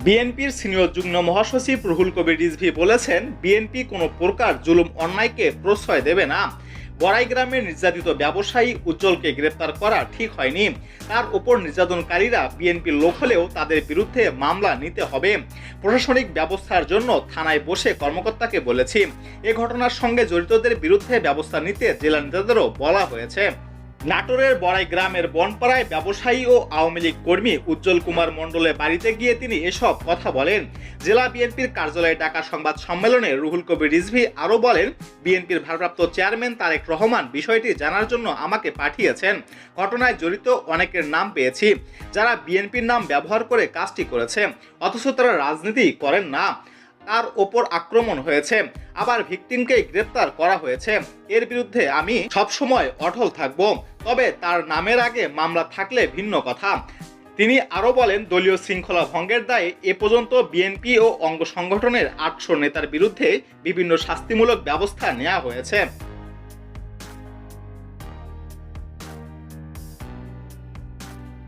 বিএনপির সিনিয়র যুগ্ম মহাসচিব রুহুল কবির রিজভী বলেছেন, বিএনপি কোনো প্রকার জুলুম অন্যায়কে প্রশ্রয় দেবে না। বড়াই গ্রামের নির্যাতিত ব্যবসায়ী উজ্জ্বলকে গ্রেপ্তার করা ঠিক হয়নি। তার উপর নির্যাতনকারীরা বিএনপির লোক হলেও তাদের বিরুদ্ধে মামলা নিতে হবে। প্রশাসনিক ব্যবস্থার জন্য থানায় বসে কর্মকর্তাকে বলেছি। এ ঘটনার সঙ্গে জড়িতদের বিরুদ্ধে ব্যবস্থা নিতে জেলা নেতাদেরও বলা হয়েছে। নাটোরের বড়াই গ্রামের বনপাড়ায় ব্যবসায়ী ও আওয়ামী লীগ কর্মী উজ্জ্বল কুমার মণ্ডলের বাড়িতে গিয়ে তিনি এসব কথা বলেন। জেলা বিএনপির কার্যালয়ে ডাকা সংবাদ সম্মেলনে রুহুল কবির রিজভী আরও বলেন, বিএনপির ভারপ্রাপ্ত চেয়ারম্যান তারেক রহমান বিষয়টি জানার জন্য আমাকে পাঠিয়েছেন। ঘটনায় জড়িত অনেকের নাম পেয়েছি, যারা বিএনপির নাম ব্যবহার করে কাজটি করেছে, অথচ তারা রাজনীতি করেন না। তার ওপর আক্রমণ হয়েছে, আবার ভিকটিমকে গ্রেপ্তার করা হয়েছে। এর বিরুদ্ধে আমি সবসময় অটল থাকব, তবে তার নামের আগে মামলা থাকলে ভিন্ন কথা। তিনি আরও বলেন, দলীয় শৃঙ্খলা ভঙ্গের দায়ে এ পর্যন্ত বিএনপি ও অঙ্গ সংগঠনের 800 নেতার বিরুদ্ধে বিভিন্ন শাস্তিমূলক ব্যবস্থা নেওয়া হয়েছে।